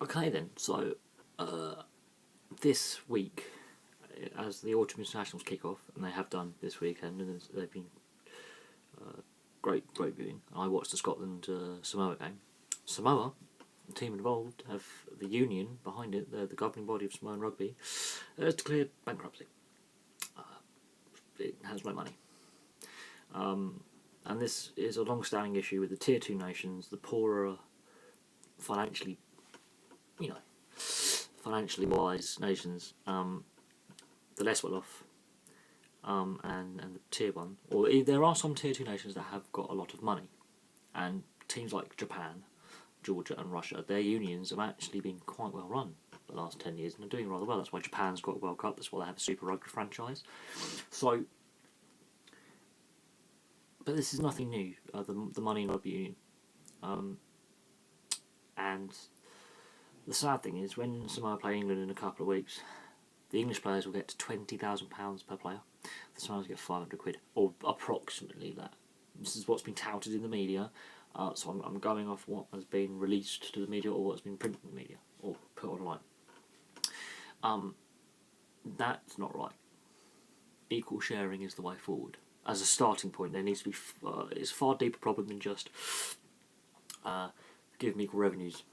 Okay then, so this week, as the autumn internationals kick off, and they have done this weekend, and they've been great viewing. I watched the Scotland Samoa game. Samoa, the team involved, have the union behind it, the governing body of Samoan Rugby, has declared bankruptcy. It has no money. And this is a long-standing issue with the Tier 2 nations, the poorer, financially wise nations, the less well off, and the Tier 1. Or there are some Tier 2 nations that have got a lot of money, and teams like Japan, Georgia and Russia, their unions have actually been quite well run the last 10 years and are doing rather well. That's why Japan's got a World Cup, that's why they have a Super Rugby franchise. So, but this is nothing new, the money in Rugby Union. And the sad thing is, when Samoa play England in a couple of weeks, the English players will get £20,000 per player. The Samoans get £500, or approximately that. This is what's been touted in the media, so I'm going off what has been released to the media or what's been printed in the media or put online. That's not right. Equal sharing is the way forward. As a starting point, there needs to be it's a far deeper problem than just give them equal revenues.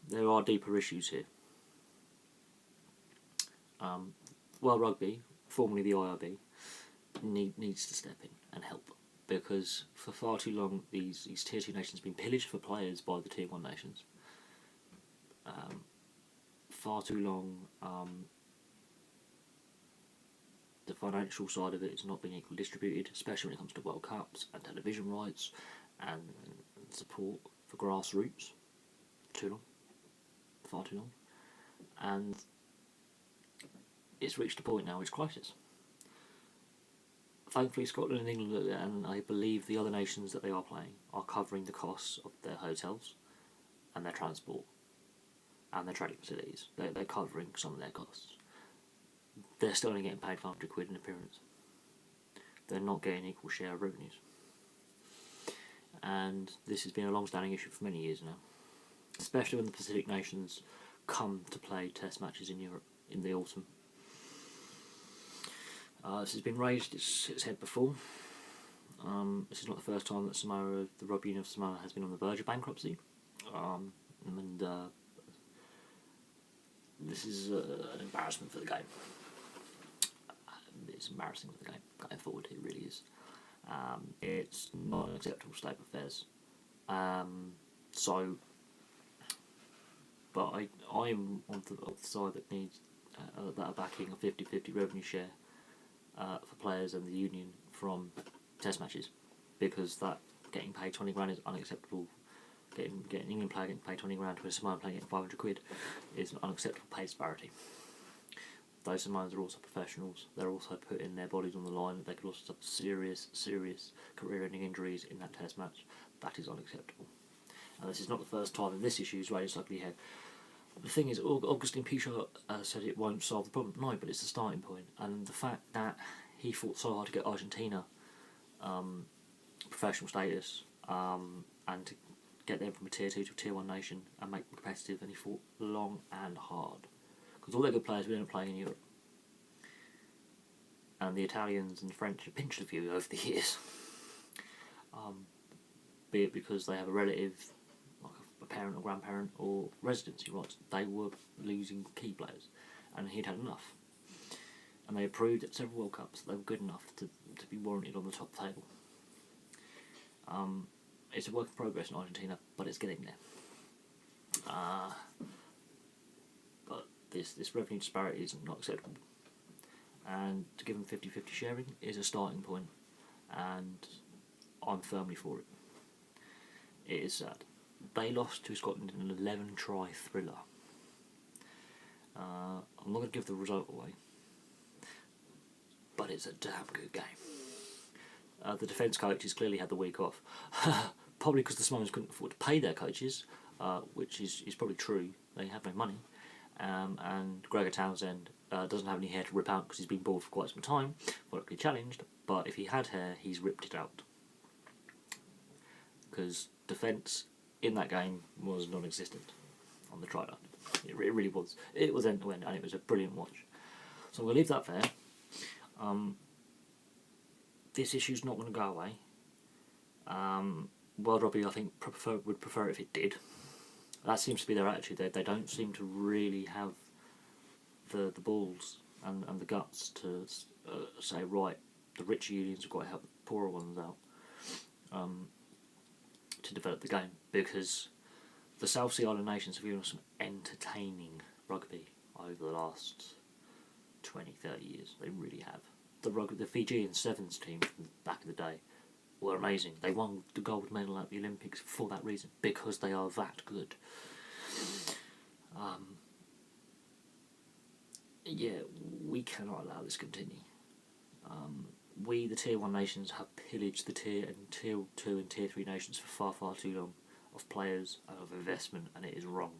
There are deeper issues here. World Rugby, formerly the IRB, needs to step in and help, because for far too long these Tier 2 nations have been pillaged for players by the Tier 1 nations. Far too long the financial side of it has not been equally distributed, especially when it comes to World Cups and television rights and support for grassroots. Too long. Far too long. And it's reached a point now where it's crisis. Thankfully, Scotland and England, and I believe the other nations that they are playing, are covering the costs of their hotels and their transport and their training facilities. They're covering some of their costs. They're still only getting paid £500 an appearance. They're not getting equal share of revenues. And this has been a long-standing issue for many years now, especially when the Pacific nations come to play test matches in Europe in the autumn. This has been raised its head before. This is not the first time that Samoa, the Rugby Union of Samoa, has been on the verge of bankruptcy. This is an embarrassment for the game. It's embarrassing for the game going forward, it really is. It's not an acceptable state of affairs. But I'm on the side that needs that are backing a 50-50 revenue share for players and the union from test matches, because that getting paid £20,000 is unacceptable. Getting an England player getting paid £20,000 to a Samoan player getting £500 is an unacceptable pay disparity. Those Samoans are also professionals. They're also putting their bodies on the line. They could also suffer serious career-ending injuries in that test match. That is unacceptable. And this is not the first time that this issue has raised its ugly head. The thing is, Augustin Pichot said it won't solve the problem. No, but it's a starting point. And the fact that he fought so hard to get Argentina professional status and to get them from a Tier 2 to a Tier 1 nation and make them competitive, and he fought long and hard. Because all their good players were playing in Europe. And the Italians and French have pinched a few over the years. Be it because they have a relative, like a parent or grandparent, or residency rights. They were losing key players, and he'd had enough. And they proved at several World Cups that they were good enough to be warranted on the top table. It's a work in progress in Argentina, but it's getting there. But this revenue disparity is not acceptable. And to give them 50-50 sharing is a starting point, and I'm firmly for it. It is sad. They lost to Scotland in an 11-try thriller. I'm not going to give the result away, but it's a damn good game. The defence coaches clearly had the week off, probably because the Samoans couldn't afford to pay their coaches, which is probably true. They have no money, and Gregor Townsend doesn't have any hair to rip out because he's been bored for quite some time, politically challenged, but if he had hair, he's ripped it out. Because defence in that game was non-existent on the try-line. It really was. It was end to end, and it was a brilliant watch. So we'll leave that there. This issue's not going to go away. World Rugby, I think, would prefer it if it did. That seems to be their attitude. They don't seem to really have the balls and the guts to say, right, the richer unions have got to help the poorer ones out to develop the game, because the South Sea Island nations have given us some entertaining rugby over the last 20, 30 years. They really have. The Fijian Sevens team from back in the day were amazing. They won the gold medal at the Olympics for that reason, because they are that good. Yeah, we cannot allow this to continue. We, the Tier 1 nations, have pillaged the Tier 2 and Tier 3 nations for far, far too long, of players and of investment, and it is wrong.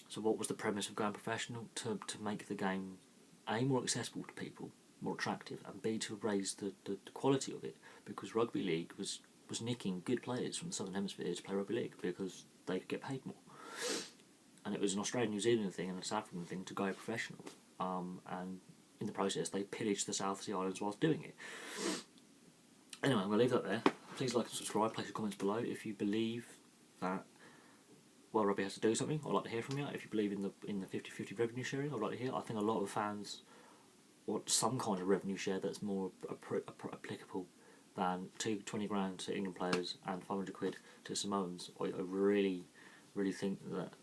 So what was the premise of going professional? To make the game, A, more accessible to people, more attractive, and B, to raise the quality of it, because rugby league was nicking good players from the Southern Hemisphere to play rugby league because they could get paid more. And it was an Australian New Zealand thing and a South African thing to go professional. And in the process, they pillaged the South Sea Islands whilst doing it. Anyway, I'm going to leave that there. Please like and subscribe. Place your comments below if you believe that World Rugby has to do something. I'd like to hear from you. If you believe in the 50-50 revenue sharing, I'd like to hear. I think a lot of fans want some kind of revenue share that's more applicable than 20 grand to England players and 500 quid to Samoans. I really, really think that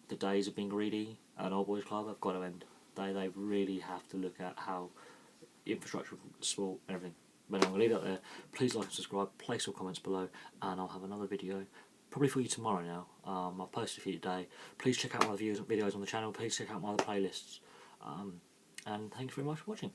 the days of being greedy at an old boys club have got to end. They really have to look at how infrastructure, sport, everything. But I'm going to leave that there. Please like and subscribe, place your comments below, and I'll have another video probably for you tomorrow now. I'll post it for you today. Please check out my videos on the channel. Please check out my other playlists. And thank you very much for watching.